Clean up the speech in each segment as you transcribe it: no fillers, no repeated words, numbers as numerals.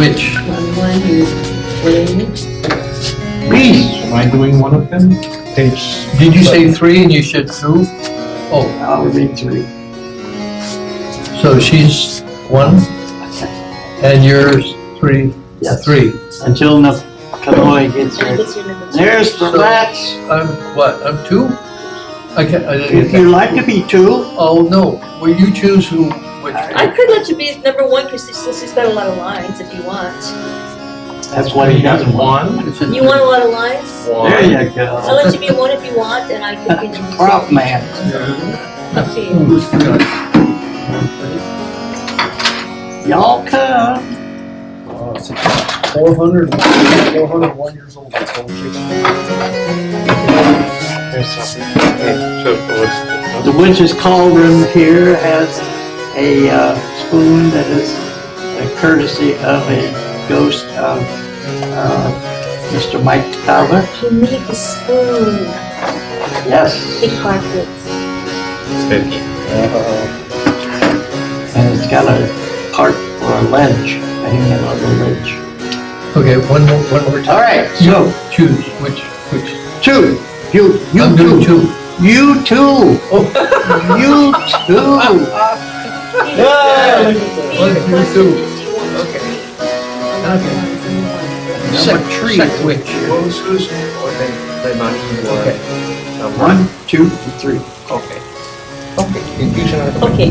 Which? One you're playing. Me? Am I doing one of them? Page. Did you say 3 and you said 2? Oh, I'll read 3. so she's 1 and yours 3. Yes. 3. Until Kanoi gets And I here. guess your number 2. There's the So- rats. I'm what? I'm 2? I didn't If get you that. like to be 2, Oh no. Will you choose who? Which? I could let you be number 1 because she's got a lot of lines if you want. that's what he doesn't want. You want a lot of lines? There you I'll go. let you be 1 if you want, and I could be number 2. Prop man. Up to you. Y'all come. 401 years old. That's old Shakespeare. The witch's cauldron here has a spoon that is a courtesy of a ghost of Mr. Mike Fowler. You need the spoon. Yes. Big carpet. And it's got a part for a ledge, hanging on the ledge. Okay, one more time. All right, You so choose which. 2. You I'm doing 2. You too. Oh. You too. Yeah. One, two. Okay. Okay. Second which? Who's or the money Okay. 1, 2, 3. Okay. Okay. Confusion. Okay.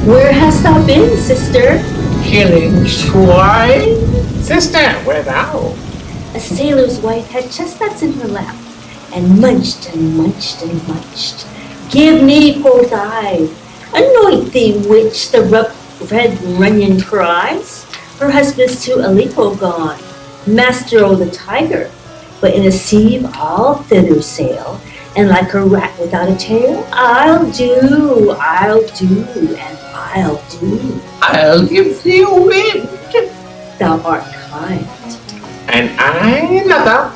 Where hast thou been, sister? Killing swine. Sister, where thou? A sailor's wife had chestnuts in her lap, and munched and munched and munched. Give me, quoth I, anoint thee, witch, the red runyon cries. Her husband's to Aleppo gone, master o' the tiger, but in a sieve I'll thither sail, and like a rat without a tail, I'll do, and I'll do. I'll give thee a wind. Thou art kind. And I another.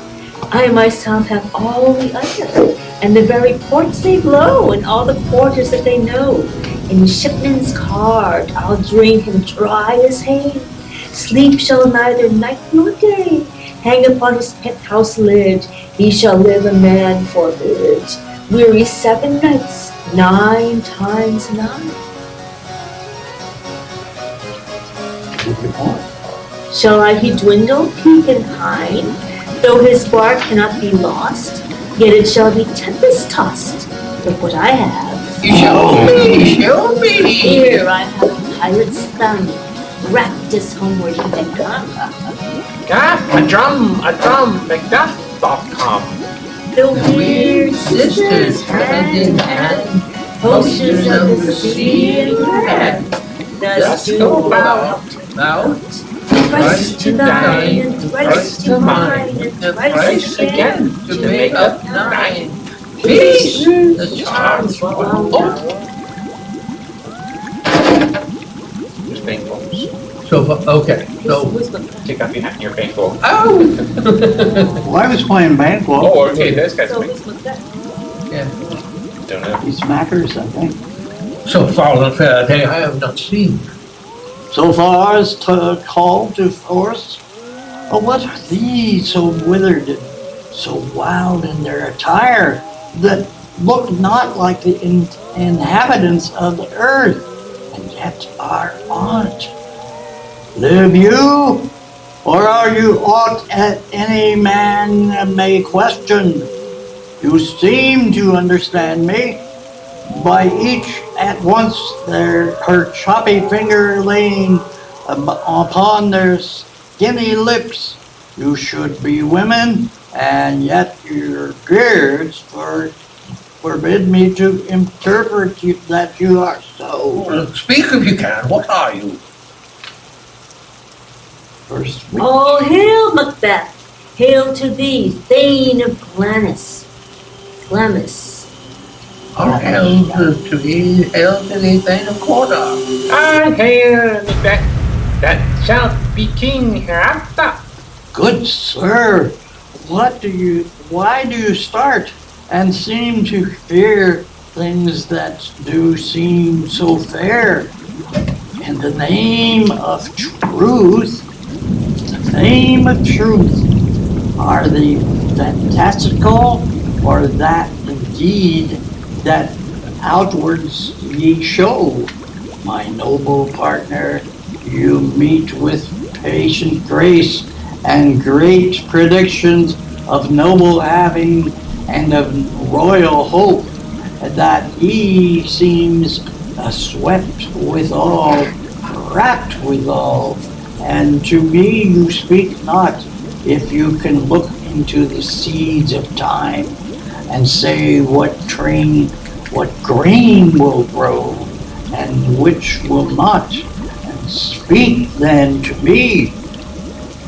I myself have all the other, and the very ports they blow, and all the quarters that they know. In shipman's cart I'll drain him dry as hay. Sleep shall neither night nor day hang upon his penthouse lid. He shall live a man forbid. Weary 7 nights, 9 times 9. Shall I he dwindle, peak and pine? Though his bark cannot be lost, yet it shall be tempest tossed. Look what I have. Show me. Here I have a pilot's thumb, wrapped as homeward he had come. A drum, Macbeth.com. The weird sisters hand in hand, potions of the sea and land. Thus go about, thrice to thine, and thrice to mine, and thrice again, to make up 9. Peace, the charms will Who's painful? So, okay, so, Take off your painful. oh! Well, I was playing Banquo. Oh, okay, this guy's So painful. who's Macbeth? Yeah. Don't know. He's Mackers, I think. So far the fair day I have not seen. So far as to call to force. Oh, what are these so withered, so wild in their attire, that look not like the inhabitants of the earth, and yet are on't? Live you, or are you aught at any man may question? You seem to understand me. By each at once her choppy finger laying upon their skinny lips. You should be women, and yet your beards forbid me to interpret that you are so. Speak if you can, what are you? First week. All hail, Macbeth! Hail to thee, Thane of Glamis. All hail to thee, Thane of Cawdor. I hail that shalt be king hereafter. Good sir, why do you start and seem to fear things that do seem so fair? In the name of truth, are the fantastical or that indeed that outwards ye show? My noble partner, you meet with patient grace and great predictions of noble having and of royal hope, that he seems swept withal, wrapped withal, and to me you speak not. If you can look into the seeds of time and say what grain will grow and which will not, and speak then to me,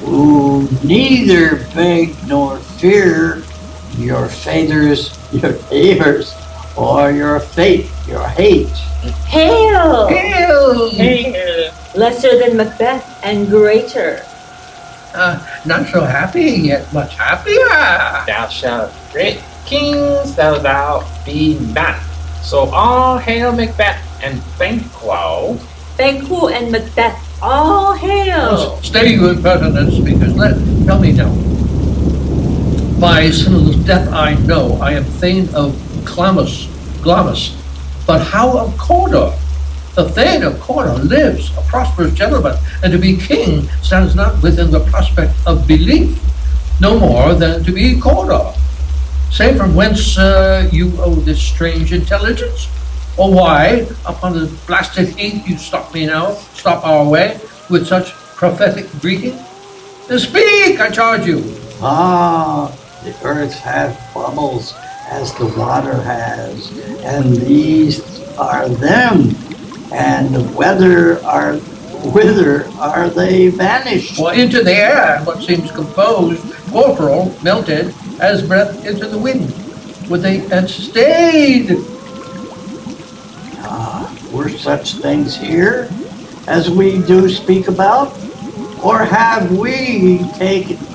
who neither beg nor fear your favors, or your fate, your hate. Hail! Hail! Lesser than Macbeth and greater. Not so happy, yet much happier. Thou shalt great kings thou be not. So all hail Macbeth and Banquo. Banquo and Macbeth, all hail! Stay, good impertinent speakers. Tell me now. By Sinless death I know I am Thane of Glamis. But how of Cawdor? The Thane of Cawdor lives, a prosperous gentleman, and to be king stands not within the prospect of belief, no more than to be Cawdor. Say from whence you owe this strange intelligence, or why, upon the blasted heath, you stop our way with such prophetic greeting? Speak, I charge you. The earth hath bubbles as the water has, and these are them. And whither are they vanished? Well, into the air, and what seems composed, corporal, melted, as breath into the wind. Would they had stayed? Were such things here, as we do speak about? Or have we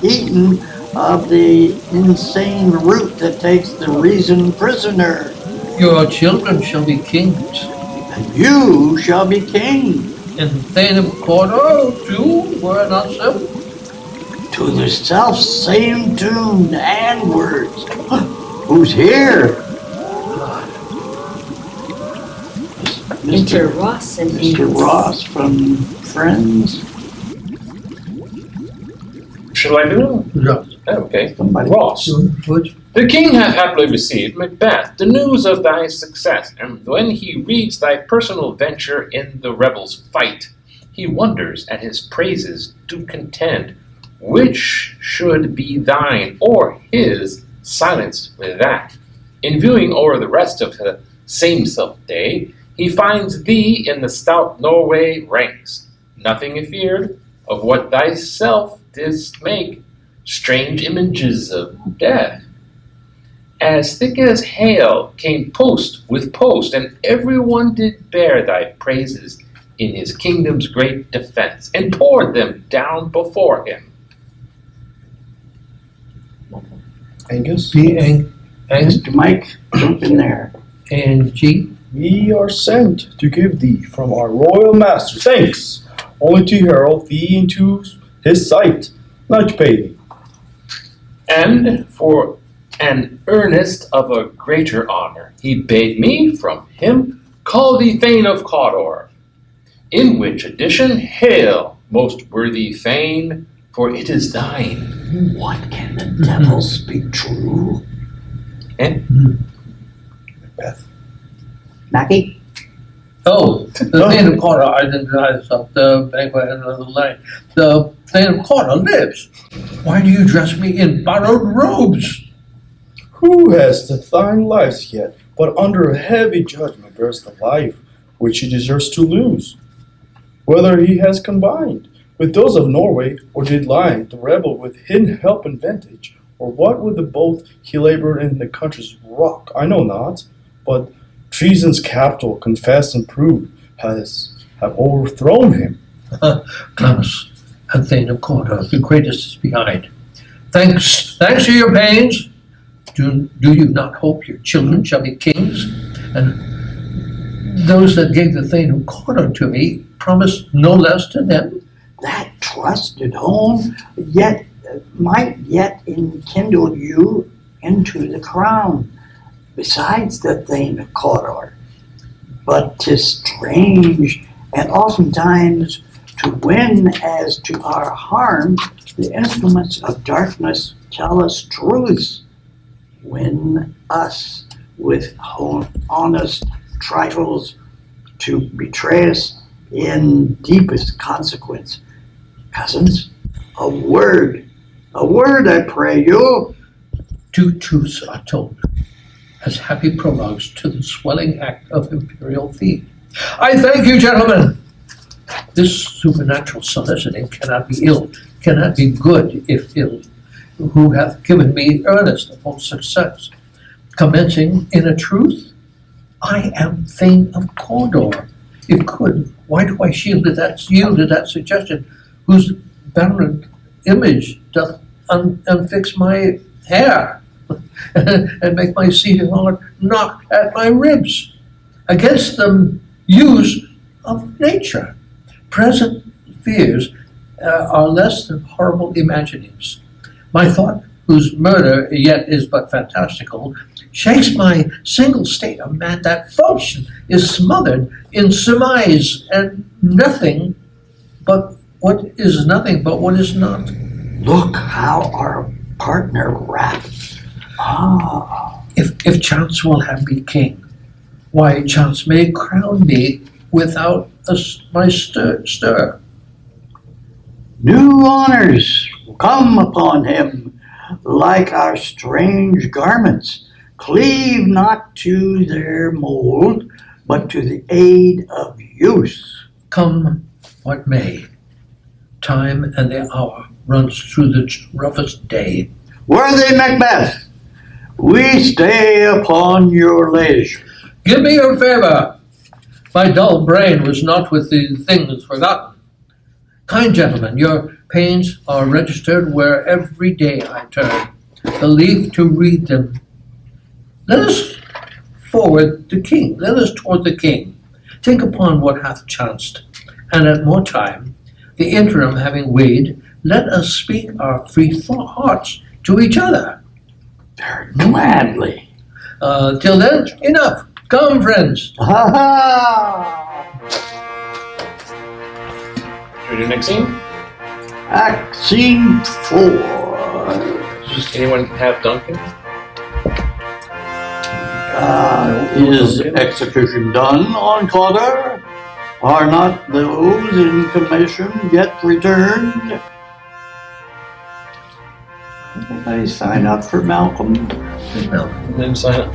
eaten of the insane root that takes the reason prisoner? Your children shall be kings. And you shall be king. And Thane of Cawdor, too, were it not so? To the self same tune and words. Who's here? Enter Ross and Mr. Amos. Ross from Friends. Shall I do it? Yeah. Okay. Somebody. Ross. Which? The king hath happily received, Macbeth, the news of thy success, and when he reads thy personal venture in the rebels' fight, he wonders at his praises do contend, which should be thine or his, silenced with that. In viewing o'er the rest of the same self-day, he finds thee in the stout Norway ranks, nothing afeard of what thyself didst make, strange images of death. As thick as hail came post with post, and everyone did bear thy praises in his kingdom's great defense, and poured them down before him. Angus, Mr. Mike, jump in there. And G. we are sent to give thee from our royal master thanks, only to herald thee into his sight, not to pay thee. And for an earnest of a greater honor, he bade me from him call thee Thane of Cawdor. In which addition, hail, most worthy Thane, for it is thine. What can the devil speak true? Macbeth. Mackie? Oh, the Thane of Cawdor, I didn't realize that. The banquet had another line. The Thane of Cawdor lives. Why do you dress me in borrowed robes? Who has thine lives yet, but under a heavy judgment bears the life which he deserves to lose? Whether he has combined with those of Norway, or did lie the rebel with hidden help and vantage? Or what with the both he labored in the country's rock? I know not, but treason's capital, confessed and proved, have overthrown him. Clemus, and Thane of Cawdor, the greatest is behind. Thanks for your pains. Do you not hope your children shall be kings? And those that gave the Thane of Cawdor to me promised no less to them? That trusted home might yet enkindle you into the crown, besides the Thane of Cawdor. But 'tis strange, and oftentimes to win as to our harm, the instruments of darkness tell us truths. Win us with honest trifles to betray us in deepest consequence. Cousins, a word, I pray you. Two truths are told, as happy prologues to the swelling act of imperial theme. I thank you, gentlemen. This supernatural soliciting cannot be ill, cannot be good if ill, who hath given me earnest of all success. Commencing in a truth, I am Thane of Cawdor. If could, why do I yield to that suggestion, whose barren image doth unfix my hair, and make my seated heart knock at my ribs, against the use of nature. Present fears are less than horrible imaginings. My thought, whose murder yet is but fantastical, shakes my single state of man. That function is smothered in surmise, and nothing but what is nothing but what is not. Look how our partner raps. If chance will have me king, why chance may crown me without my stir. New honors come upon him, like our strange garments. Cleave not to their mold, but to the aid of use. Come what may, time and the hour runs through the roughest day. Worthy MacBeth, we stay upon your leisure. Give me your favor. My dull brain was not with the things forgotten. Kind gentlemen, your pains are registered where every day I turn, the leaf to read them. Let us toward the king. Think upon what hath chanced, and at more time, the interim having weighed, let us speak our free hearts to each other. Very gladly. Till then, enough. Come, friends. Ha ha! Should we do next scene? Act scene 4. Does anyone have Duncan? Is execution done on Cawdor? Are not those in commission yet returned? I sign up for Malcolm. Then sign up.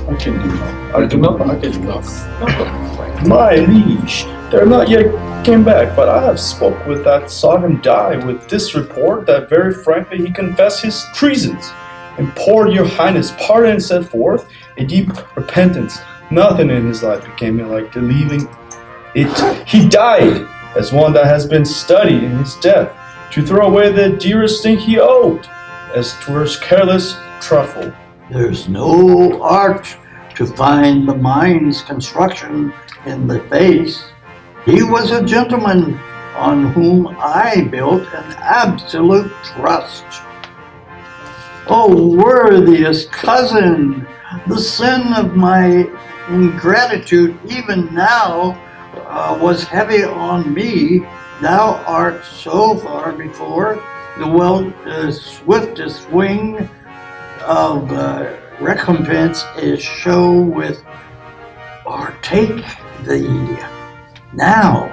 I can do that. Oh, do Malcolm? I can do that. Malcolm. Right. My liege, they are not yet came back, but I have spoke with that saw him die with this report that very frankly he confessed his treasons, implored your highness pardon and set forth a deep repentance. Nothing in his life became like believing it. He died as one that has been studied in his death to throw away the dearest thing he owed, as towards careless trifle. There's no art to find the mind's construction in the face. He was a gentleman on whom I built an absolute trust. Oh, worthiest cousin, the sin of my ingratitude even now was heavy on me. Thou art so far before the swiftest wing of recompense is show with or take thee. Now,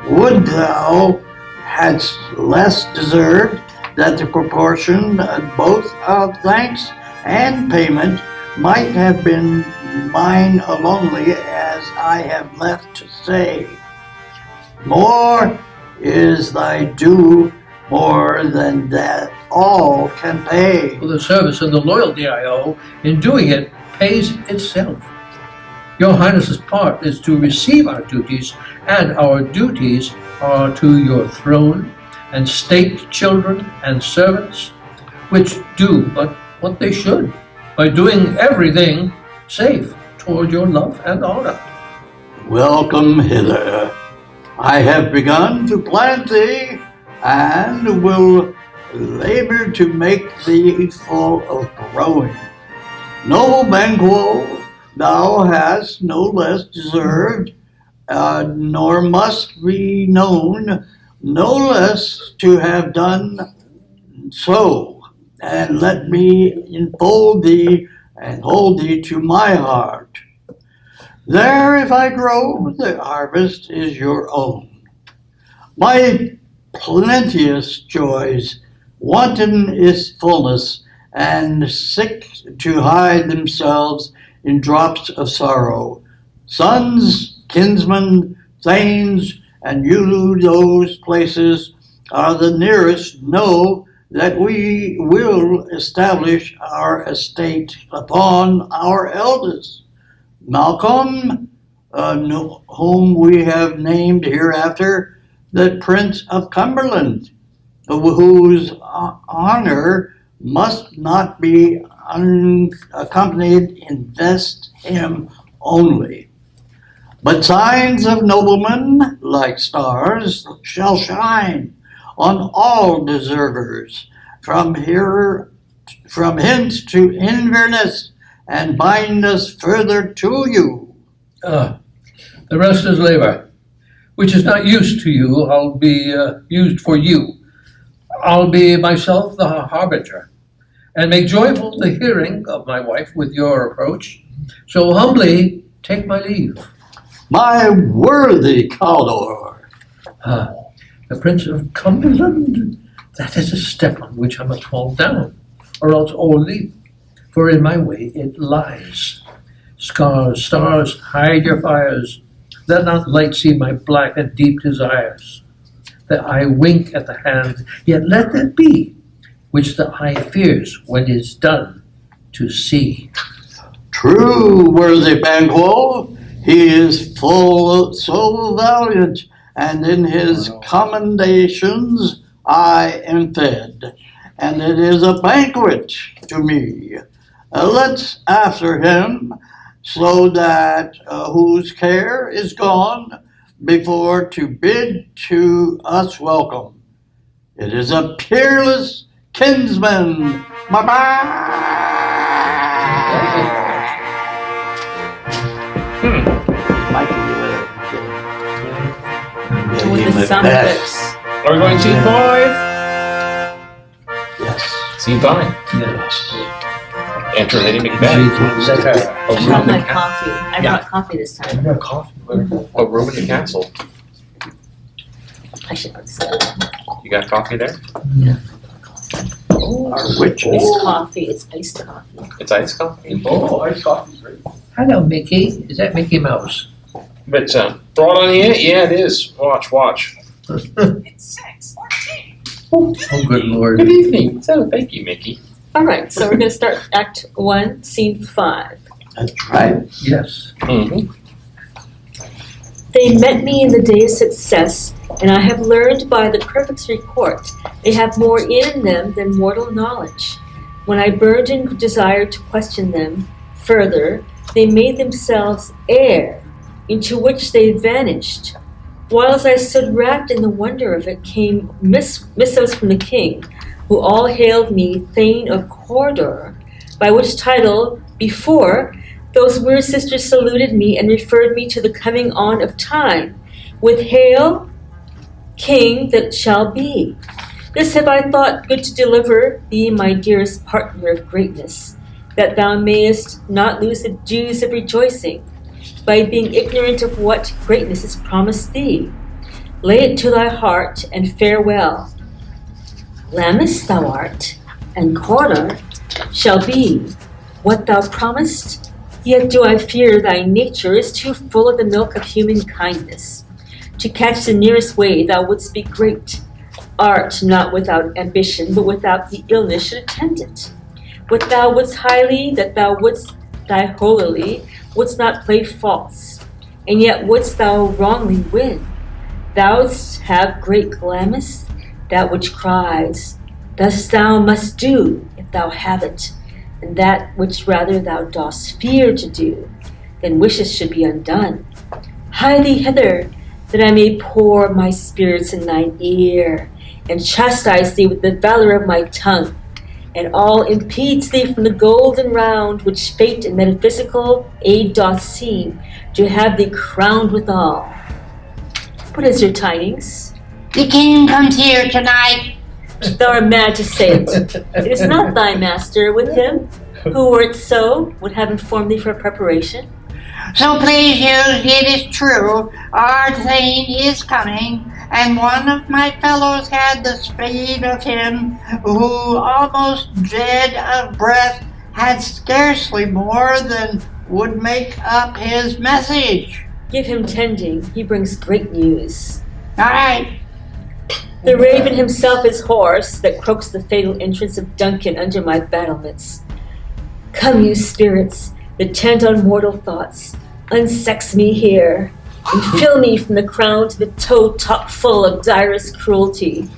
would thou hadst less deserved that the proportion both of thanks and payment might have been mine alonely, as I have left to say. More is thy due more than that all can pay. For the service and the loyalty I owe in doing it pays itself. Your Highness's part is to receive our duties, and our duties are to your throne and state children and servants, which do but what they should, by doing everything safe toward your love and honor. Welcome hither. I have begun to plant thee, and will labor to make thee full of growing. Noble Banquo, thou hast no less deserved, nor must be known, no less to have done so. And let me enfold thee and hold thee to my heart. There, if I grow, the harvest is your own. My plenteous joys, wanton is fullness, and sick to hide themselves in drops of sorrow. Sons, kinsmen, thanes, and you those places are the nearest know that we will establish our estate upon our eldest. Malcolm, whom we have named hereafter the Prince of Cumberland, whose honor must not be unaccompanied, invest him only. But signs of noblemen, like stars, shall shine on all deservers, from hence to Inverness, and bind us further to you. The rest is labor, which is not used to you. I'll be used for you. I'll be myself the harbinger, and make joyful the hearing of my wife with your approach. So humbly take my leave. My worthy Cawdor. The Prince of Cumberland? That is a step on which I must fall down, or else all leap. For in my way it lies. Stars, hide your fires. Let not light see my black and deep desires. That I wink at the hand, yet let that be, which the eye fears when it's done to see. True, worthy Banquo, he is full so valiant, and in his commendations I am fed, and it is a banquet to me. Let's after him, so that whose care is gone, before to bid to us welcome. It is a peerless kinsman. Bye-bye! With the sound effects. Are we going scene 5? Yes. Scene 5. Yes. Enter Lady Macbeth. I brought my coffee. I brought coffee this time. got coffee. A room in the castle. I should put some. You got coffee there? Our witches. It's coffee. It's iced coffee. It's iced coffee. Oh, iced coffee's great. Hello, Mickey. Is that Mickey Mouse? But brought on here? Yeah, it is. Watch. It's 6:14. Oh, good Lord. Good evening. So, thank you, Mickey. All right, so we're going to start Act 1, Scene 5. That's right. Yes. Mm-hmm. They met me in the day of success, and I have learned by the prefect's report they have more in them than mortal knowledge. When I burned in desire to question them further, they made themselves air, into which they vanished. Whilst I stood wrapped in the wonder of it, came missives from the king, who all hailed me Thane of Cawdor, by which title before those weird sisters saluted me and referred me to the coming on of time, with hail, king that shall be. This have I thought good to deliver thee, my dearest partner of greatness, that thou mayest not lose the dews of rejoicing, by being ignorant of what greatness is promised thee. Lay it to thy heart, and farewell. Lammas thou art, and Cawdor shall be what thou promised, yet do I fear thy nature is too full of the milk of human kindness. To catch the nearest wave thou wouldst be great. Art not without ambition, but without the illness should attend it. What thou wouldst highly, that thou wouldst thy holily, wouldst not play false, and yet wouldst thou wrongly win. Thou'dst have great glamis, that which cries, thus thou must do, if thou have it, and that which rather thou dost fear to do, than wishes should be undone. Hie thee hither, that I may pour my spirits in thine ear, and chastise thee with the valor of my tongue, and all impedes thee from the golden round which fate and metaphysical aid doth seem to have thee crowned withal. What is your tidings? The king comes here tonight. Thou art mad to say it. It is not thy master with him, who, were it so, would have informed thee for preparation. So please you, it is true, our thane is coming, and one of my fellows had the speed of him who, almost dead of breath, had scarcely more than would make up his message. Give him tending, he brings great news. All right. The raven himself is hoarse, that croaks the fatal entrance of Duncan under my battlements. Come, you spirits, that tend on mortal thoughts, unsex me here, and fill me from the crown to the toe top full of direst cruelty.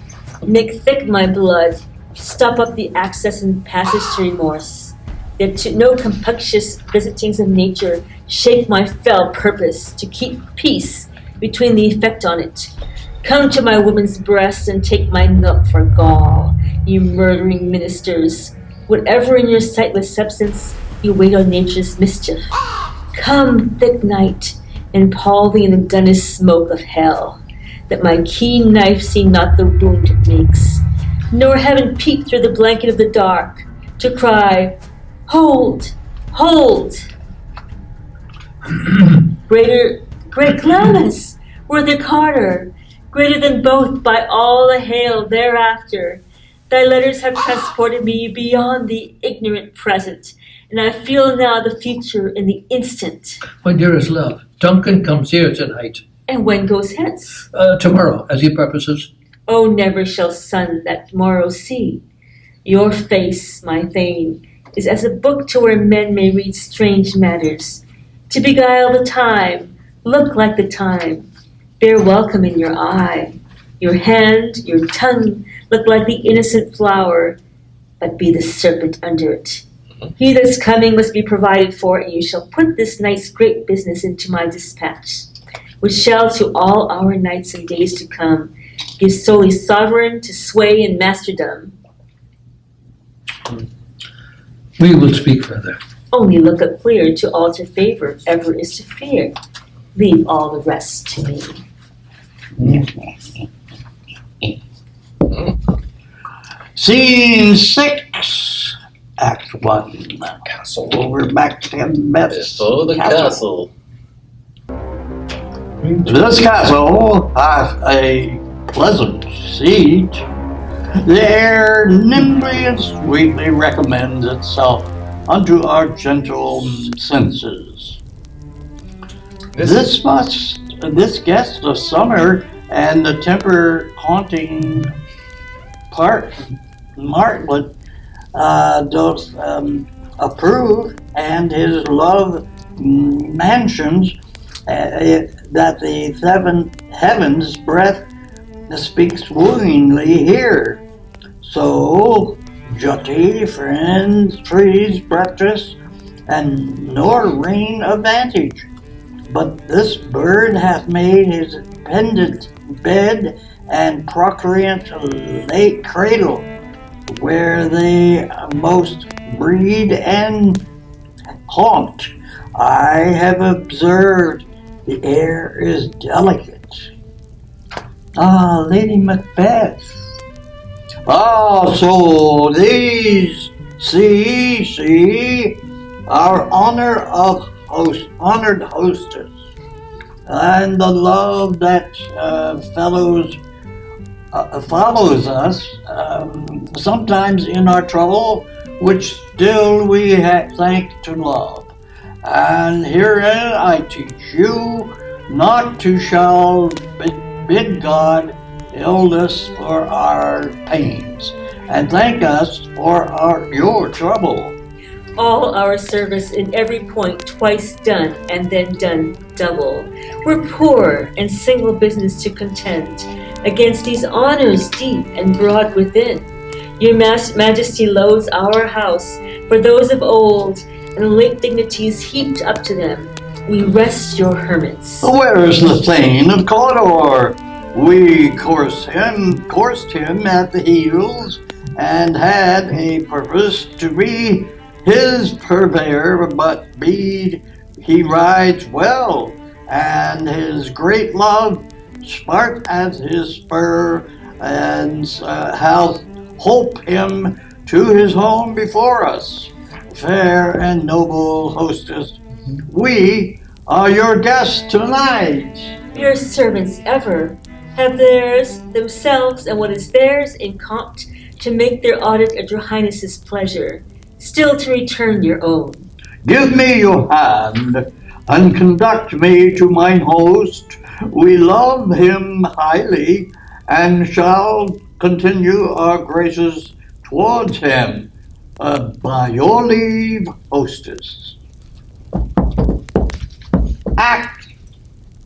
Make thick my blood, stop up the access and passage to remorse, that to no compunctious visitings of nature shake my fell purpose to keep peace between the effect on it. Come to my woman's breast and take my milk for gall, you murdering ministers, whatever in your sightless substance you wait on nature's mischief. Come, thick night, and pall thee in the dunnest smoke of hell, that my keen knife see not the wound it makes, nor heaven peep through the blanket of the dark, to cry, hold, hold. Great Glamis, worthy Carter, greater than both by all the hail thereafter. Thy letters have transported me beyond the ignorant present, and I feel now the future in the instant. My dearest love, Duncan comes here tonight. And when goes hence? Tomorrow, as he purposes. Oh, never shall sun that morrow see. Your face, my thane, is as a book to where men may read strange matters, to beguile the time, look like the time, bear welcome in your eye. Your hand, your tongue, look like the innocent flower, but be the serpent under it. He that's coming must be provided for, and you shall put this night's great business into my dispatch, which shall to all our nights and days to come give solely sovereign to sway and masterdom. We will speak further. Only look up clear, to alter favor ever is to fear. Leave all the rest to me. Scene 6, Act 1. Castle. Over back to MacBeth's So the castle. This castle hath a pleasant seat. The air nimbly and sweetly recommends itself unto our gentle senses. This guest of summer and the temper haunting Martlet doth approve, and his love mansions that the seven heavens breath speaks wooingly here. So Jutty, friends, trees, breakfast, and nor rain of vantage. But this bird hath made his pendant bed and procreant late cradle, where they most breed and haunt. I have observed the air is delicate. Ah, Lady MacBeth. Ah, so these, see, our honored hostess, and the love that follows us, sometimes in our trouble, which still we thank to love. And herein I teach you not to shall bid God illness for our pains, and thank us for your trouble. All our service in every point twice done, and then done double. We're poor and single business to contend against these honors deep and broad within. Your majesty loads our house for those of old, and late dignities heaped up to them. We rest your hermits. Where is the Thane of Cawdor? We coursed him at the heels, and had a purpose to be his purveyor, but he rides well, and his great love smart as his spur, and hath hope him to his home before us. Fair and noble hostess, we are your guests tonight. Your servants ever have theirs themselves and what is theirs in compt to make their audit at your highness's pleasure, still to return your own. Give me your hand, and conduct me to mine host. We love him highly, and shall continue our graces towards him. By your leave, hostess. Act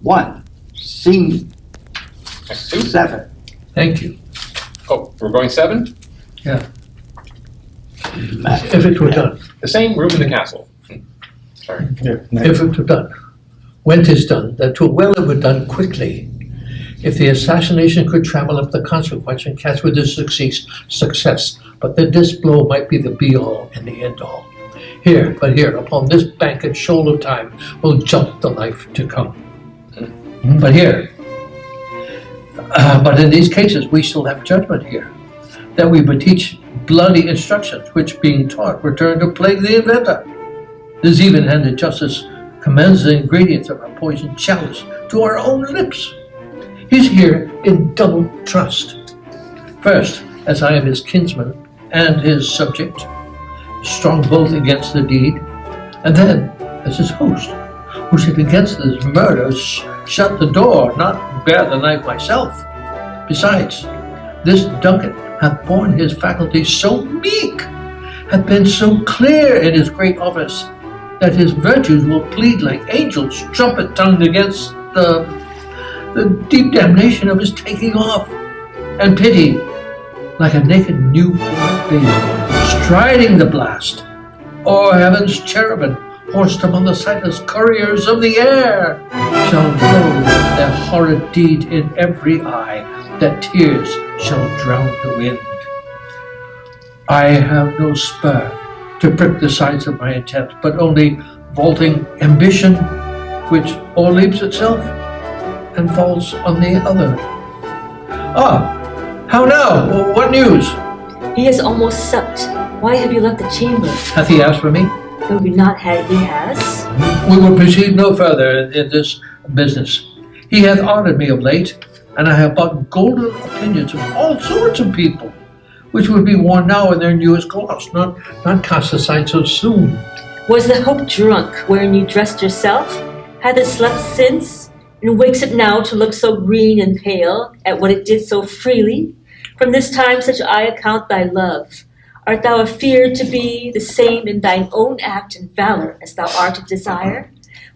1, Scene Act 2? 7. Thank you. Oh, we're going 7? Yeah. If it were done. The same room in the castle. Sorry. If it were done. When 'tis done, that 'twere well it were done quickly. If the assassination could travel up the consequence and catch with its success, but that this blow might be the be-all and the end-all. Here, upon this bank and shoal of time, will jump the life to come. But here, but in these cases, we still have judgment here, that we would teach bloody instructions, which being taught return to plague the inventor. This even-handed justice commends the ingredients of our poisoned chalice to our own lips. He's here in double trust. First, as I am his kinsman and his subject, strong both against the deed, and then as his host, who should against this murder shut the door, not bear the knife myself. Besides, this Duncan hath borne his faculties so meek, hath been so clear in his great office, that his virtues will plead like angels trumpet-tongued against the deep damnation of his taking off, and pity, like a naked newborn baby, striding the blast, or heaven's cherubim, horsed among the sightless couriers of the air, shall know their horrid deed in every eye, that tears shall drown the wind. I have no spur to prick the sides of my intent, but only vaulting ambition, which o'erleaps itself and falls on the other. Ah, how now? What news? He has almost supped. Why have you left the chamber? Hath he asked for me? Though you not had, he has. We will proceed no further in this business. He hath honored me of late, and I have bought golden opinions of all sorts of people, which would be worn now in their newest gloss, not cast aside so soon. Was the hope drunk wherein you dressed yourself? Hath it slept since, and wakes it now to look so green and pale at what it did so freely? From this time such I account thy love. Art thou afeard to be the same in thine own act and valor as thou art of desire?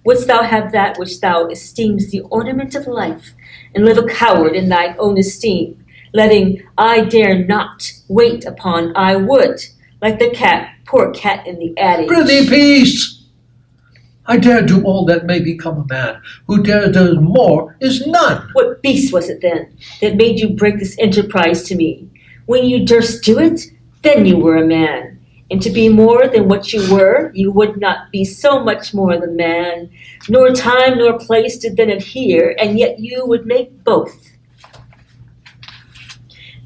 Wouldst thou have that which thou esteemest the ornament of life, and live a coward in thine own esteem, letting I dare not wait upon I would, like the cat, poor cat in the adage. Prithee, peace! I dare do all that may become a man. Who dares do more is none. What beast was it then that made you break this enterprise to me? When you durst do it, then you were a man. And to be more than what you were, you would not be so much more than man. Nor time nor place did then adhere, and yet you would make both.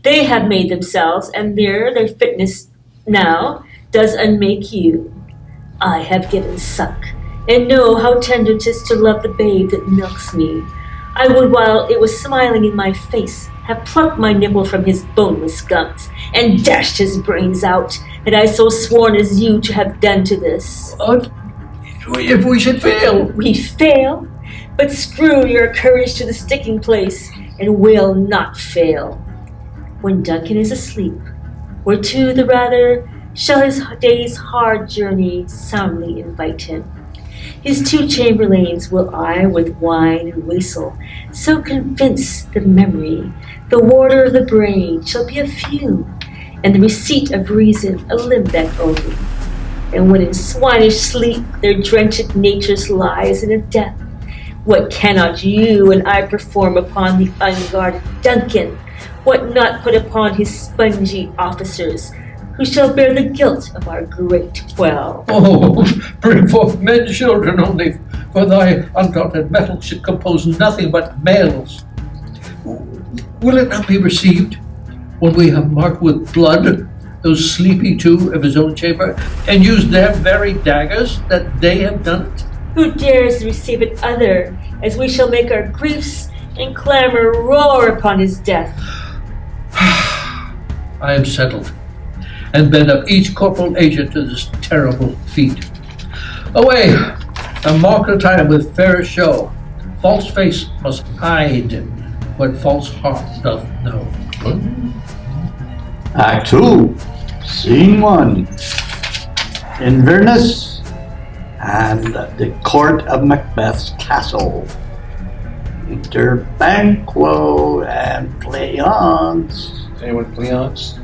They have made themselves, and their fitness now does unmake you. I have given suck, and know how tender 'tis to love the babe that milks me. I would, while it was smiling in my face, have plucked my nipple from his boneless gums, and dashed his brains out, had I so sworn as you to have done to this. If we should fail. We fail? but screw your courage to the sticking place, and will not fail. When Duncan is asleep, where to the rather shall his day's hard journey soundly invite him. His two chamberlains will I with wine and wassail so convince the memory, the warder of the brain shall be a few, and the receipt of reason a limbeck only. And when in swinish sleep their drenched natures lies in a death, what cannot you and I perform upon the unguarded Duncan? What not put upon his spongy officers, who shall bear the guilt of our great quell? Oh, bring forth men, children only, for thy undaunted metal should compose nothing but males. Will it not be received when we have marked with blood those sleepy two of his own chamber, and used their very daggers that they have done it? Who dares receive it other, as we shall make our griefs and clamor roar upon his death? I am settled, and bend up each corporal agent to this terrible feat. Away, and mark the time with fair show. False face must hide what false heart doth know. Act 2, Scene 1. Inverness and the court of Macbeth's castle. Enter Banquo and Cleance. Anyone Cleance?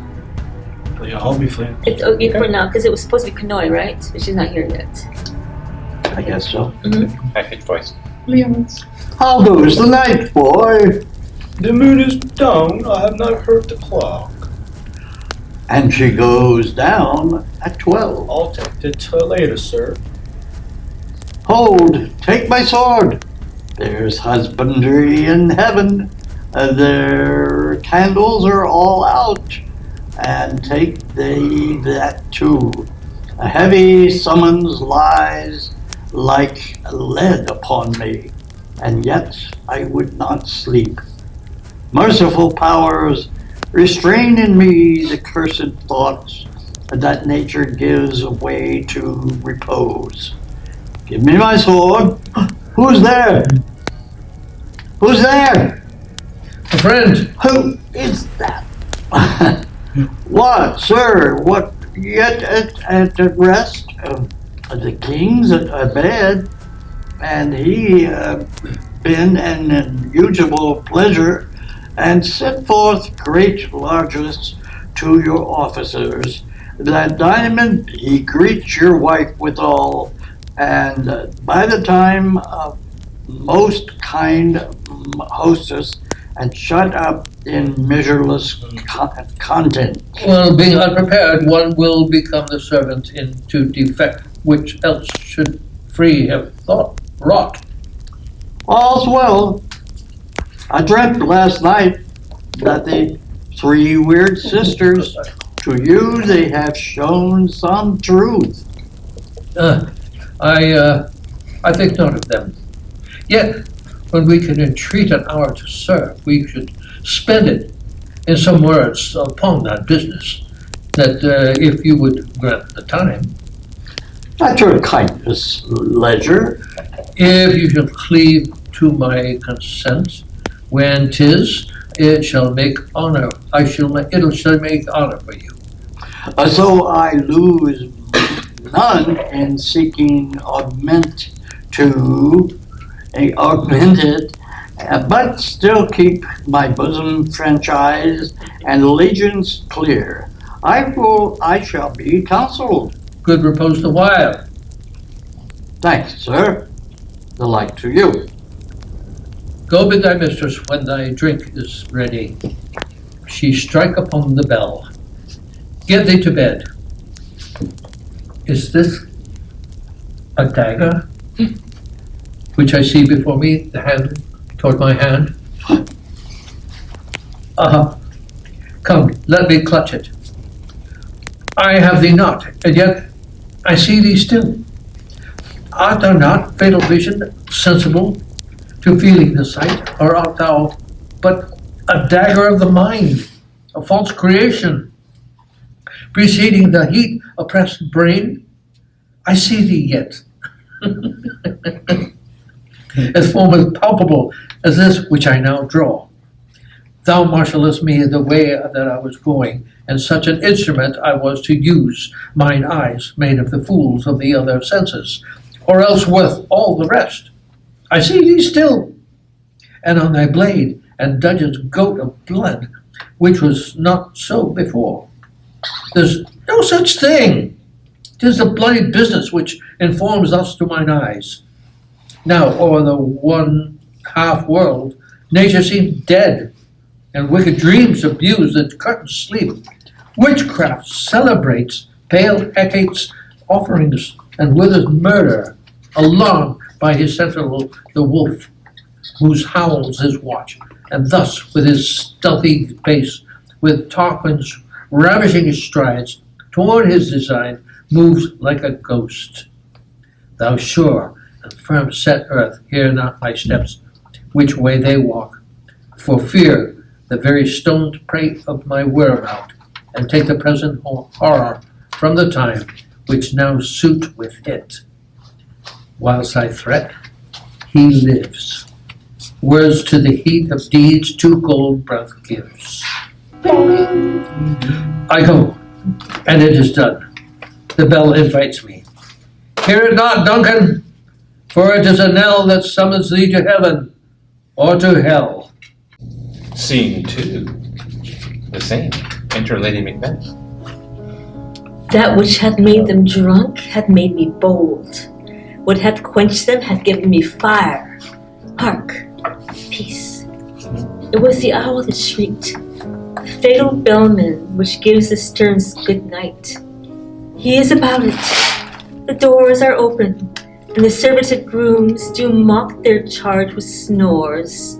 I'll be fleeing. It's okay for now, because it was supposed to be Kanoi, right? But she's not here yet. I guess so. I hit twice. How goes the night, boy? The moon is down. I have not heard the clock. And she goes down at 12. I'll take it till later, sir. Hold, take my sword. There's husbandry in heaven. Their candles are all out. And take they that too. A heavy summons lies like lead upon me, and yet I would not sleep. Merciful powers, restrain in me the cursed thoughts that nature gives way to repose. Give me my sword. Who's there? Who's there? A friend! Who is that? What, sir? What, yet at rest? The king's at bed, and he been an unusual pleasure, and set forth great largesse to your officers, that diamond he greets your wife withal, and by the time most kind hostess, and shut up in measureless content. Well, being unprepared, one will become the servant into defect, which else should free have thought wrought. All's well. I dreamt last night that the three weird sisters, to you they have shown some truth. I think not of them. Yet, when we can entreat an hour to serve, we should spend it in some words upon that business, that if you would grant the time. At your kindness, leisure. If you shall cleave to my consent, when 'tis, it shall make honor. It shall make honor for you. So I lose none in seeking augmented, but still keep my bosom franchise and allegiance clear. I shall be counseled. Good repose the while. Thanks, sir. The like to you. Go bid thy mistress when thy drink is ready. She strike upon the bell. Get thee to bed. Is this a dagger? Which I see before me, the handle toward my hand. Come, let me clutch it. I have thee not, and yet I see thee still. Art thou not, fatal vision, sensible to feeling the sight, or art thou but a dagger of the mind, a false creation, preceding the heat oppressed brain? I see thee yet. as form as palpable as this which I now draw. Thou marshallest me the way that I was going, and such an instrument I was to use, mine eyes made of the fools of the other senses, or else worth all the rest. I see thee still, and on thy blade and dungeon's goat of blood, which was not so before. There's no such thing. 'Tis the bloody business which informs thus to mine eyes. Now o'er the one half world, nature seems dead, and wicked dreams abuse the curtain's sleep. Witchcraft celebrates pale Hecate's offerings, and withers murder, alarmed by his sentinel, the wolf, whose howls his watch, and thus with his stealthy pace, with Tarquin's ravishing strides, toward his design, moves like a ghost. Thou sure and firm set earth, hear not my steps, which way they walk, for fear the very stones prate of my whereabout, and take the present horror from the time which now suit with it. Whilst I threat, he lives. Words to the heat of deeds too cold breath gives. I go, and it is done. The bell invites me. Hear it not, Duncan, for it is a knell that summons thee to heaven or to hell. Scene 2. The same. Enter Lady Macbeth. That which hath made them drunk hath made me bold. What hath quenched them hath given me fire. Hark, peace. It was the owl that shrieked, the fatal bellman which gives the sterns good night. He is about it. The doors are open, and the servited grooms do mock their charge with snores.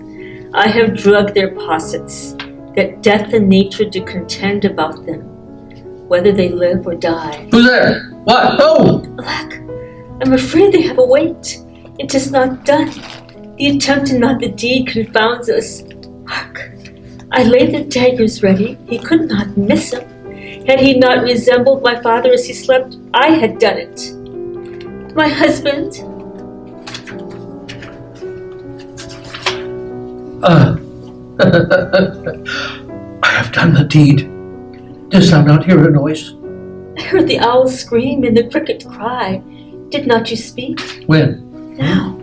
I have drugged their possets, that death and nature do contend about them, whether they live or die. Who's there? What? Oh! Alack, I'm afraid they have a weight. It is not done. The attempt and not the deed confounds us. Hark! I laid the daggers ready. He could not miss them. Had he not resembled my father as he slept, I had done it. My husband. I have done the deed. Didst thou not hear a noise? I heard the owl scream and the cricket cry. Did not you speak? When? Now.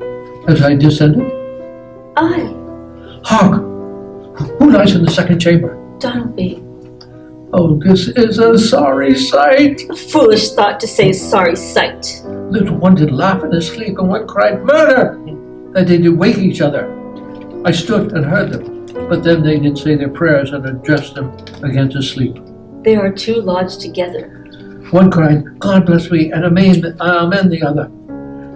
As I descended? I, Hark! Who lies in the second chamber? Donalby. Oh, this is a sorry sight. A foolish thought to say a sorry sight. Little one did laugh in his sleep, and one cried, "Murder!" That they did wake each other. I stood and heard them, but then they did say their prayers and addressed them again to sleep. They are two lodged together. One cried, "God bless me," and amen the other.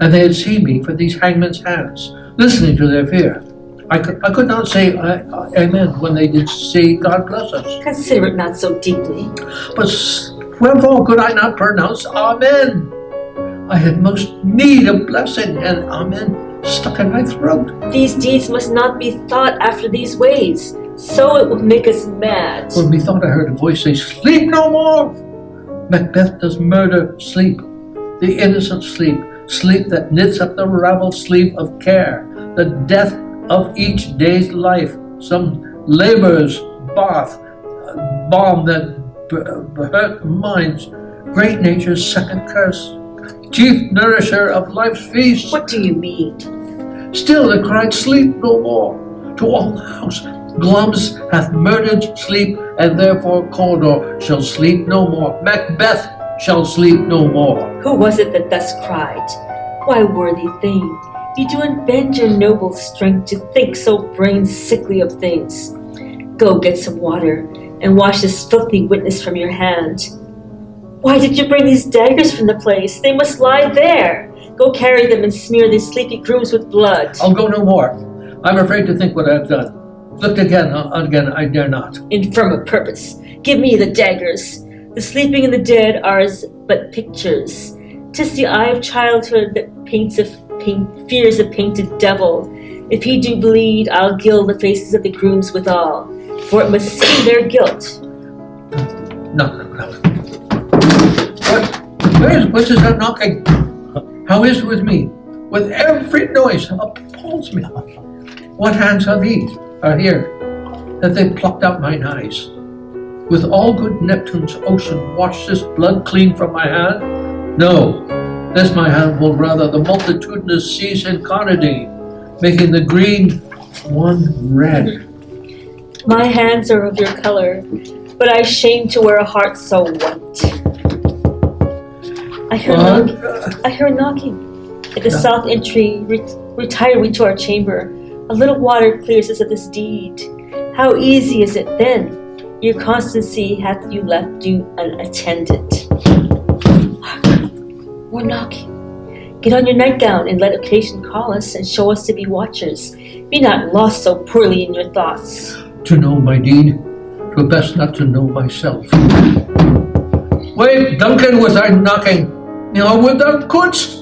And they had seen me for these hangmen's hands, listening to their fear. I could not say amen when they did say, "God bless us." Consider it not so deeply. But wherefore could I not pronounce amen? I had most need of blessing, and amen stuck in my throat. These deeds must not be thought after these ways, so it will make us mad. When methought I heard a voice say, "Sleep no more!" Macbeth does murder sleep, the innocent sleep, sleep that knits up the raveled sleeve of care, the death of each day's life, some labor's balm that hurt minds, great nature's second curse, chief nourisher of life's feast. What do you mean? Still they cried, "Sleep no more!" To all the house, Glums hath murdered sleep, and therefore Cawdor shall sleep no more. Macbeth shall sleep no more. Who was it that thus cried? Why, worthy thing, you do unbend your noble strength to think so brain sickly of things. Go get some water, and wash this filthy witness from your hand. Why did you bring these daggers from the place? They must lie there. Go carry them and smear these sleepy grooms with blood. I'll go no more. I'm afraid to think what I've done. Looked again, I dare not. Infirm of purpose, give me the daggers. The sleeping and the dead are as but pictures. 'Tis the eye of childhood that fears a painted devil. If he do bleed, I'll gild the faces of the grooms withal, for it must see their guilt. No. What is that knocking? How is it with me? With every noise, a calls me. What hands are these? Are here, that they plucked out mine eyes. With all good Neptune's ocean wash this blood clean from my hand? No, this my hand will rather the multitudinous seas incarnadine, making the green one red. My hands are of your color, but I shame to wear a heart so white. I hear knocking. At the south entry, retire we to our chamber. A little water clears us of this deed. How easy is it then? Your constancy hath you left you unattended. Hark, we're knocking. Get on your nightgown and let occasion call us and show us to be watchers. Be not lost so poorly in your thoughts. To know my deed, 'twere best not to know myself. Wait, Duncan, was I knocking? Without couldst.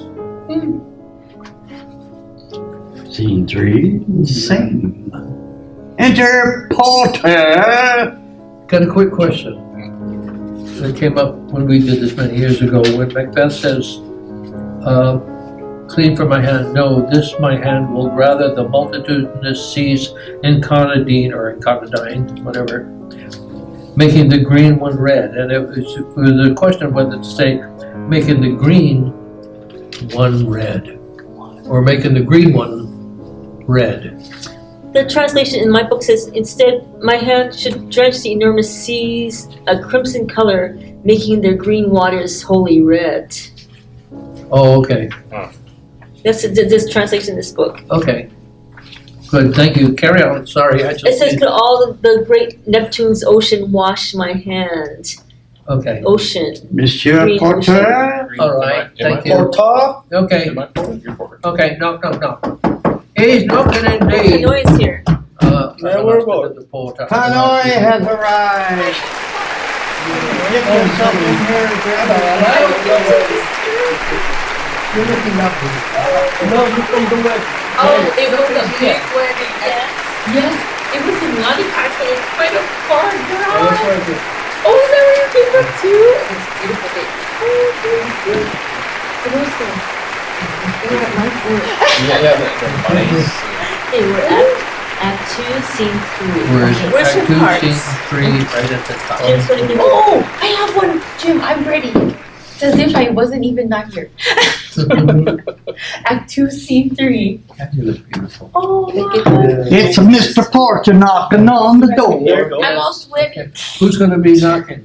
Scene 3, same. Enter Porter. Got a quick question that came up when we did this many years ago. When MacBeth says, clean from my hand, no, this my hand will rather the multitudinous seas incarnadine, or incarnadine, whatever, making the green one red. And it was a question of whether to say, making the green one red, or making the green one red. The translation in my book says, instead, my hand should drench the enormous seas a crimson color, making their green waters wholly red. Oh, okay. That's this translation in this book. Okay. Good, thank you. Carry on. Sorry, I just... It says, could all the great Neptune's ocean wash my hand? Okay. Ocean. Monsieur Green Porter. All right, thank you. Porter? Okay, Am I forward? You're forward. okay, knock. He's knocking indeed. Hanoi is here. Yeah, we're about. The porter. Hanoi has arrived. Get yourself in here, You're looking up. No, you can do it. Oh, it was a big wedding. Yes, it was in Lollipop, so it's quite a far drive. Oh, is that where you came from too? It's a beautiful day. It was there. They were at my fort. They're funny. They were at Act 2, Scene 3. Where's Where's Act your 2, cards? Scene 3, right at the top. Jim's going to give Oh, I have one, Jim. I'm ready. It's as if I wasn't even not here. Act 2, Scene 3. You look beautiful. Oh, wow. It's Mr. Porter knocking on the There door. you go. I'm all sweaty. Okay. Who's going to be knocking?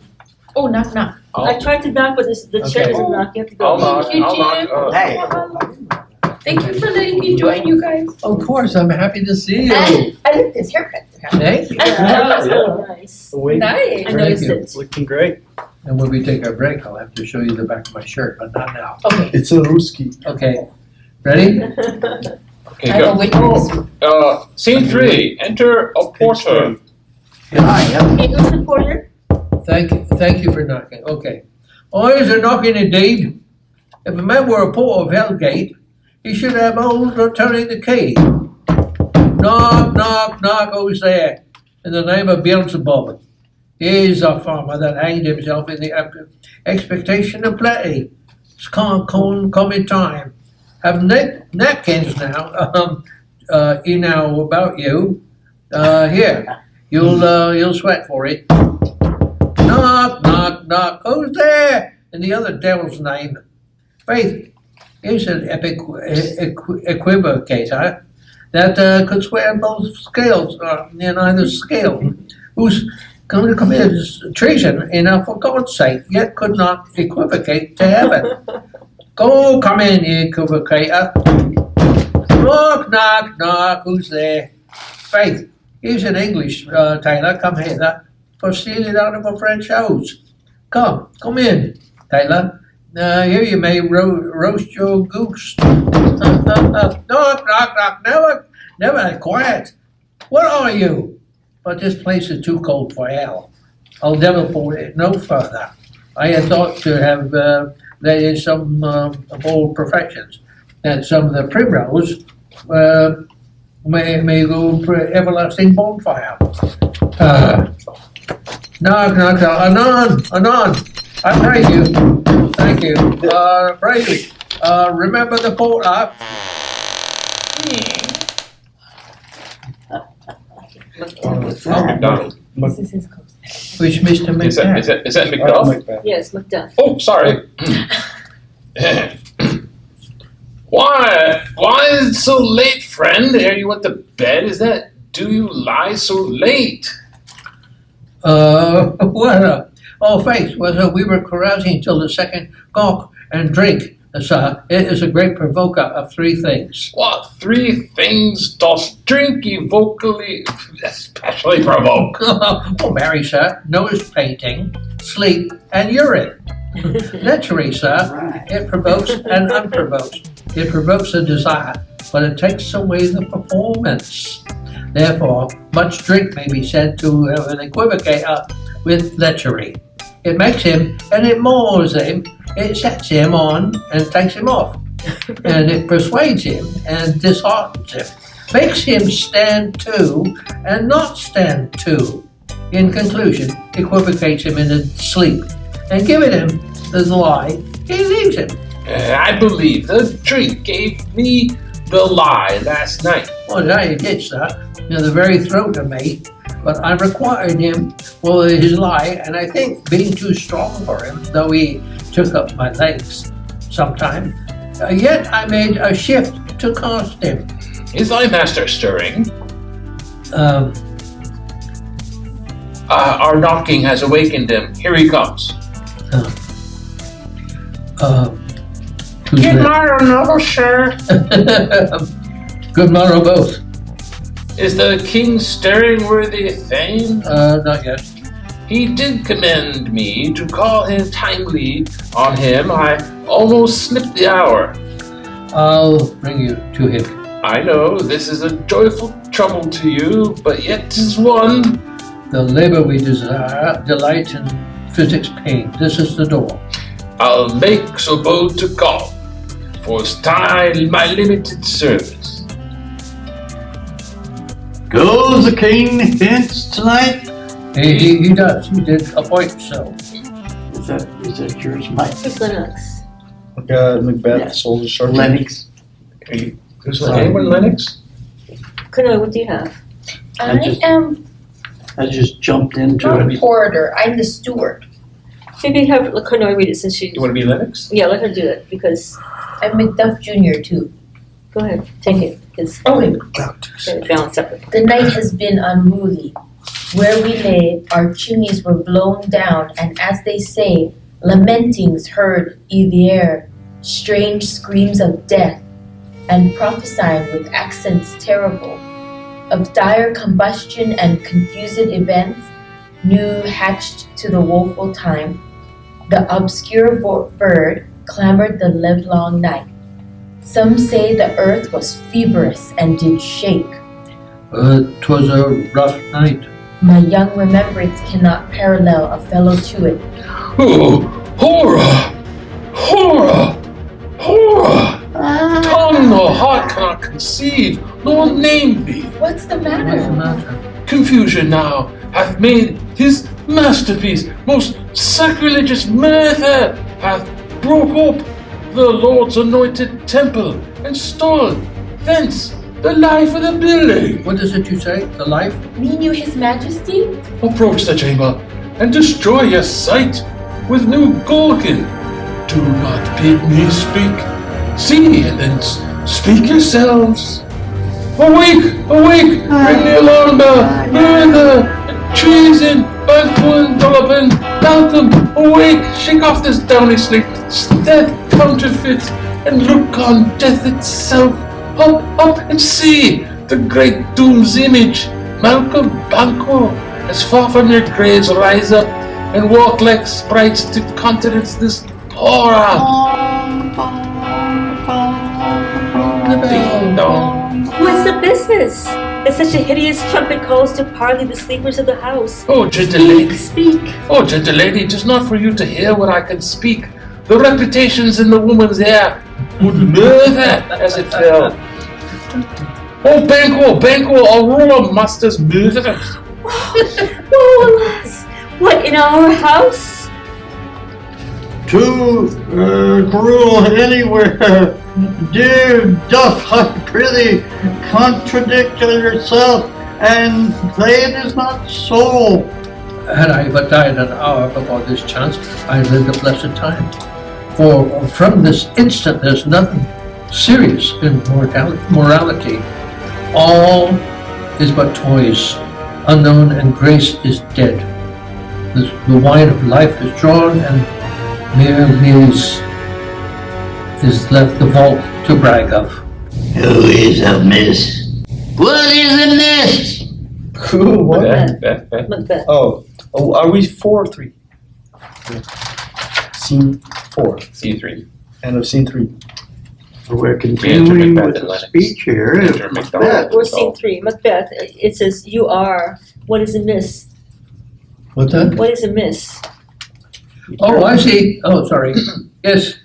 Oh, knock, knock. I tried to knock, but the chair doesn't knock. You have to I'll go. knock. Thank you, I'll knock. Hey. Thank you for letting me join you guys. Of course, I'm happy to see you. And I like this haircut. Thank you. That was really nice. Nice. I noticed you. it. Looking great. And when we take our break, I'll have to show you the back of my shirt, but not now. Okay. It's a Ruski. Okay, ready? Okay, I go. will wait for this. Scene 3. Enter a porter. I am. Hey, Mr. Porter? Thank you for knocking. Okay. Oh, is a knocking indeed. If a man were a porter of Hellgate, he should have old turning the key. Knock, who's there? In the name of Beelzebub. Here's a farmer that hanged himself in the expectation of plenty. It's coming time. Have napkins now. About you. Here, you'll sweat for it. Knock. Who's there? In the other devil's name. Faith, here's an equivocator that could swear both scales in either scale. Who's going to commit treason for God's sake, yet could not equivocate to heaven. Go, come in, you equivocator. Knock. Who's there? Faith, here's an English tailor, come hither, for stealing out of a French house. Come in, tailor. Here you may roast your goose. Knock. Never quiet. What are you? But this place is too cold for hell. I'll never pull it no further. I had thought to have there is some of all perfections, that some of the primrose may go for everlasting bonfire. Knock. Anon. I pray you. Thank you. Pray you. Remember the porter. What's that? McDonald. This is his coat. Which Mr. Is that, McBeth? is that Macduff? Macbeth. Yes, Macduff. Oh, sorry. Why is it so late, friend? Are you at the bed? Do you lie so late? Well, faith, well, we were carousing till the second cock and drink. Sir, it is a great provoker of three things. What three things does drink evocally especially provoke? Oh, marry, sir, nose painting, sleep, and urine. Lechery, sir, Right. it provokes and unprovoked. It provokes a desire, but it takes away the performance. Therefore, much drink may be said to equivocate with lechery. It makes him, and it moors him, it sets him on and takes him off. And it persuades him and disheartens him. Makes him stand to and not stand to. In conclusion, equivocates him into sleep. And giving him the lie, he leaves him. I believe the drink gave me the lie last night. Well, now he did, sir. The very throat of me. But I required him for his lie, and I think being too strong for him, though he took up my legs sometime, yet I made a shift to cast him. Is thy master stirring? Our knocking has awakened him. Here he comes. Who's Good that? morrow, noble sir. Good morrow, both. Is the king stirring, worthy Thane? Not yet. He did commend me to call him timely on him. I almost slipped the hour. I'll bring you to him. I know this is a joyful trouble to you, but yet 'tis one. The labor we desire, delight in physics pain. This is the door. I'll make so bold to call, for style my limited service. Goes the king hence tonight? He does. He did appoint so. Is that yours, Mike? Who's Lennox? Macbeth, Yeah. Soldier Sergeant. Lennox. Is anyone Lennox? Kunal, what do you have? I just jumped into I'm it. a porter. I'm the steward. Maybe have Kunal read it since she. You want to be Lennox? Yeah, let her do it because. I'm Macduff Jr. too. Go ahead, take it because Okay. they're balanced separately. The night has been unruly. Where we lay, our chimneys were blown down, and as they say, lamentings heard i' the air, strange screams of death, and prophesying with accents terrible, of dire combustion and confused events, new hatched to the woeful time. The obscure bird clamored the livelong night. Some say the earth was feverous and did shake. 'Twas a rough night. My young remembrance cannot parallel a fellow to it. Oh, horror! Horror! Horror! Tongue nor heart cannot conceive, nor name thee. What's the What's the matter? matter? Confusion now hath made his masterpiece, most sacrilegious murder, hath broke up the Lord's anointed temple, and stolen thence the life of the building. What is it you say? The life? Mean you his majesty? Approach the chamber, and destroy your sight with new Gorgon. Do not bid me speak. See, and then speak yourselves. Awake! Awake! Ring the alarm bell! Murder! Treason! Banquo and Dollopin! Malcolm! Awake! Shake off this downy sleep! Death counterfeit! And look on death itself! Up, up, and see! The great doom's image! Malcolm, Banquo! As far from their graves rise up and walk like sprites to countenance this horror! Ding dong! What's the business? That such a hideous trumpet calls to parley the sleepers of the house. Oh, gentle lady! Speak. Oh, gentle lady, 'tis not for you to hear what I can speak. The reputation's in the woman's ear. Would murder as it fell. Oh, Banquo, Banquo, Aurora Master's murder. Oh, alas! What, in our house? Too cruel anywhere. Dear, doth I prithee contradict yourself and say it is not so. Had I but died an hour before this chance, I had lived a blessed time. For from this instant there's nothing serious in morality. All is but toys, unknown, and grace is dead. The wine of life is drawn, and merely is left the vault to brag of. Who is amiss? What is amiss? Who? What? Beth. Macbeth. Oh, are we 4 or 3? Scene 4. C3. End of scene 3. We're continuing Macbeth with and the Lennox. speech here. Enter Macdonald. We're scene 3. Macbeth. It says, "You are. What is amiss? What's that? What is amiss?" Oh, I see. Oh, sorry. Yes.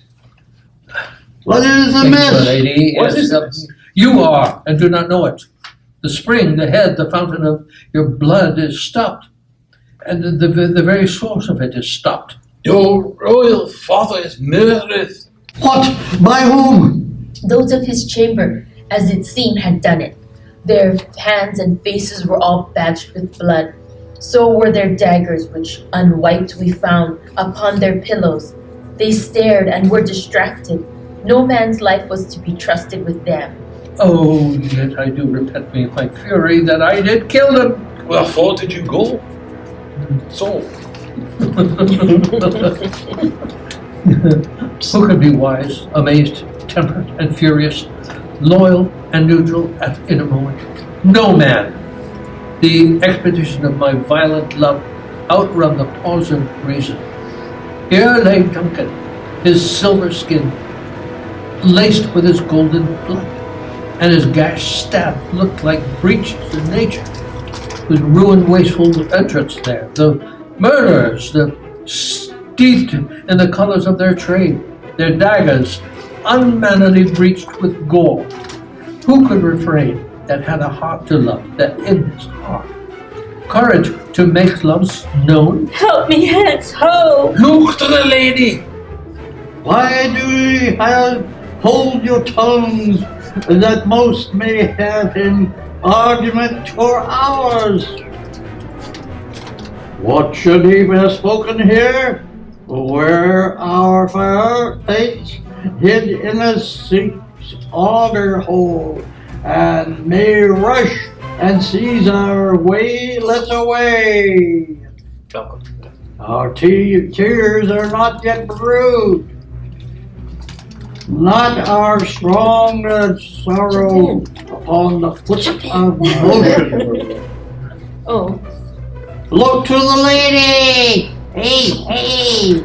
What is Thank you, amiss? lady. What Yes, is this? You are, and do not know it. The spring, the head, the fountain of your blood is stopped, and the very source of it is stopped. Your royal father is murdered. What? By whom? Those of his chamber, as it seemed, had done it. Their hands and faces were all badged with blood. So were their daggers, which, unwiped, we found upon their pillows. They stared and were distracted. No man's life was to be trusted with them. Oh, yet I do repent me of my fury that I did kill them. Wherefore did you go? So, Who could be wise, amazed, temperate, and furious, loyal and neutral in a moment? No man. The expedition of my violent love outrun the pause of reason. Here lay Duncan, his silver skin, laced with his golden blood, and his gashed stab looked like breaches in nature, with ruined wasteful entrance there. The murderers, steeped in the colors of their trade, their daggers unmannily breached with gore. Who could refrain that had a heart to love, that in his heart courage to make loves known? Help me hence, ho! look to the lady. Why do ye hold your tongues, that most may have in argument for hours? What should he have spoken here? Where our fair fates hid in a secret auger hole, and may rush and seize our wayless away. Welcome. Our tears are not yet brewed, not our strong sorrow upon the foot of motion. Oh, Look to the lady! Hey!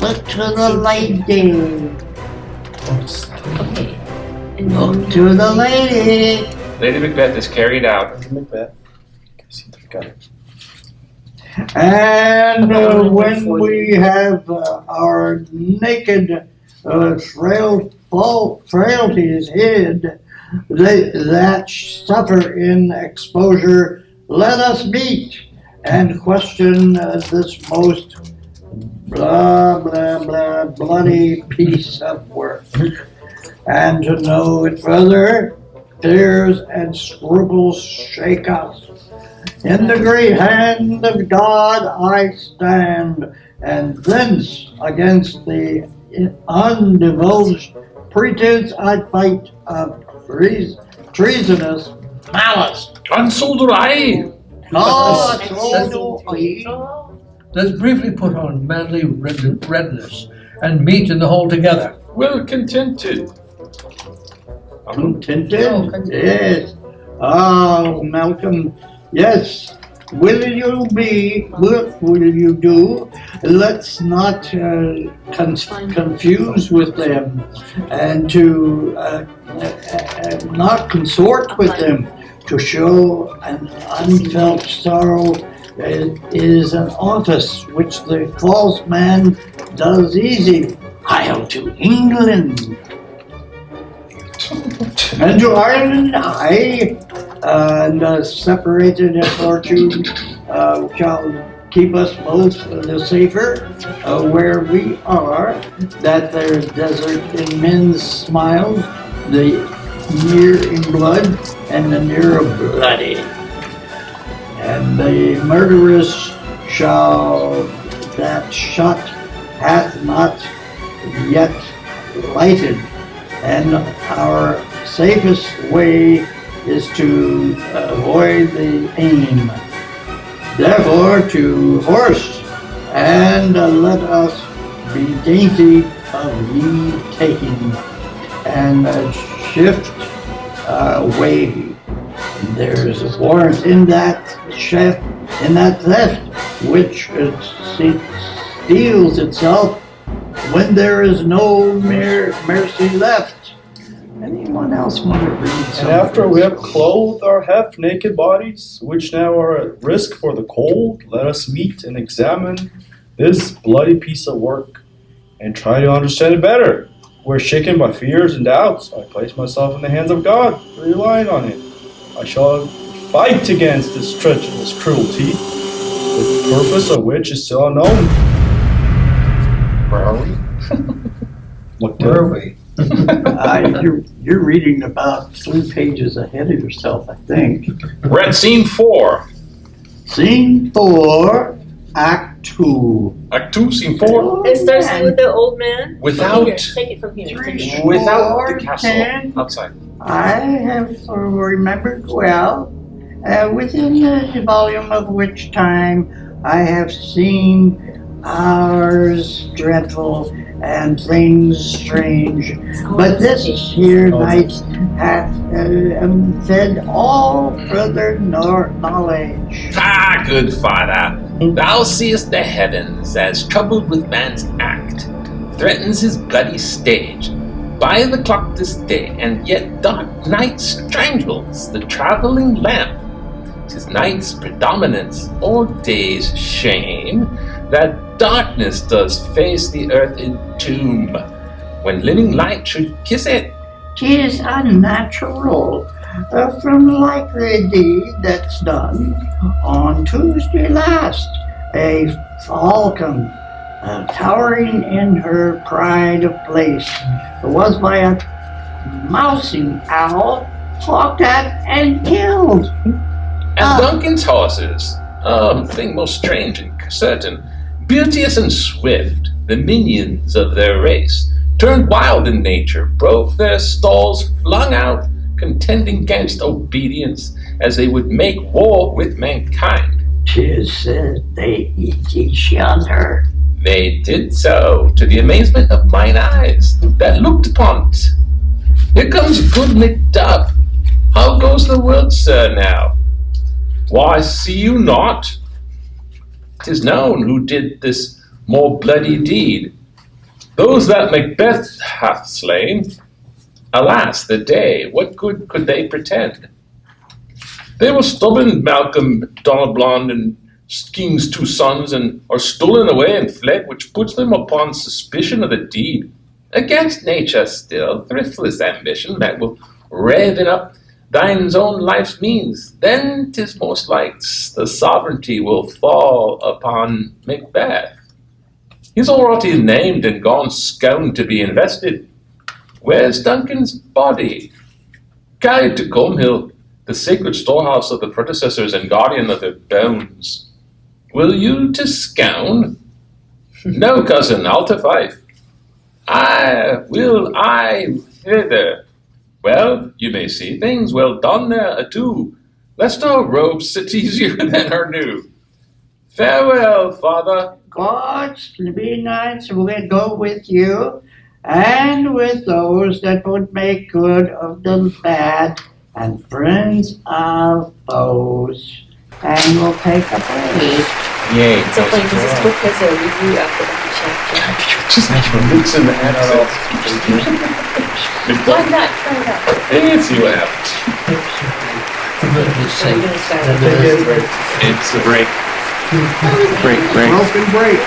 Look to the lady! okay. And Look to the lady! Lady Macbeth is carried out. Macbeth. Scene 3, got it. And when we have our naked frailties hid, that suffer in exposure, let us meet and question this most bloody piece of work. And to know it further, fears and scruples shake us. In the great hand of God I stand, and thence against the undivulged pretense I fight of treasonous malice. And so do I. Oh, Let's briefly put on manly readiness and meet in the hall together. Well contented. Contented? Oh, contented. Yes. Oh, Malcolm, yes. What will you do? Let's not confuse with them, and to not consort with them. To show an unfelt sorrow is an office which the false man does easy. I'll to England. And to Ireland I, and separated fortune shall keep us both the safer where we are, that there's desert in men's smiles, the near in blood, and the near bloody. And the murderess shall that shut hath not yet lighted, and our safest way is to avoid the aim. Therefore, to horse, and let us be dainty of ye taking, and shift way. There's a warrant in that theft, which steals itself when there is no mercy left. Anyone else want to read something? And after we have clothed our half-naked bodies, which now are at risk for the cold, let us meet and examine this bloody piece of work and try to understand it better. We're shaken by fears and doubts. I place myself in the hands of God, relying on Him. I shall fight against this treacherous cruelty, the purpose of which is still unknown. Where are we? Where are we? You're reading about 3 pages ahead of yourself, I think. We're at scene 4. Scene 4, Act 2. Act 2, scene 4. It starts with the old man. Without, Here, take it from here. Take it. without the castle outside. I have remembered well, within the volume of which time I have seen hours dreadful and things strange. But this here night hath fed all further knowledge. Ah, good father, thou seest the heavens as troubled with man's act, threatens his bloody stage. By the clock this day, and yet dark night strangles the travelling lamp. 'Tis night's predominance, or day's shame, that darkness does face the earth in tomb, when living light should kiss it. 'Tis unnatural from like the deed that's done on Tuesday last. A falcon towering in her pride of place was by a mousing owl hawked at and killed. And Duncan's horses, thing most strange and certain, beauteous and swift, the minions of their race, turned wild in nature, broke their stalls, flung out, contending against obedience, as they would make war with mankind. 'Tis said they eat each other. They did so, to the amazement of mine eyes that looked upon't. Here comes good Macduff. How goes the world, sir, now? Why, see you not? 'Tis known who did this more bloody deed. Those that MacBeth hath slain. Alas, the day, what good could they pretend? They were stubborn, Malcolm, Donald Blonde, and King's 2 sons, and are stolen away and fled, which puts them upon suspicion of the deed. Against nature still, thriftless ambition that will raven up thine's own life's means. Then 'tis most like the sovereignty will fall upon Macbeth. He's already named and gone scound to be invested. Where's Duncan's body? Carried to Combhill, the sacred storehouse of the predecessors and guardian of their bones. Will you to Scound? No, cousin, I'll to Fife. I thither. Well, you may see things well done there, too, lest our robes sit easier than our new. Farewell, father. God's be nights will go with you, and with those that would make good of the bad, and friends of foes, and will take a break. Yay. It's so funny because this book has a review after every chapter. Just mixing the accents. Why not? Try it out. Let's see what happens. So we're gonna start. It's a break. Break. Broken break.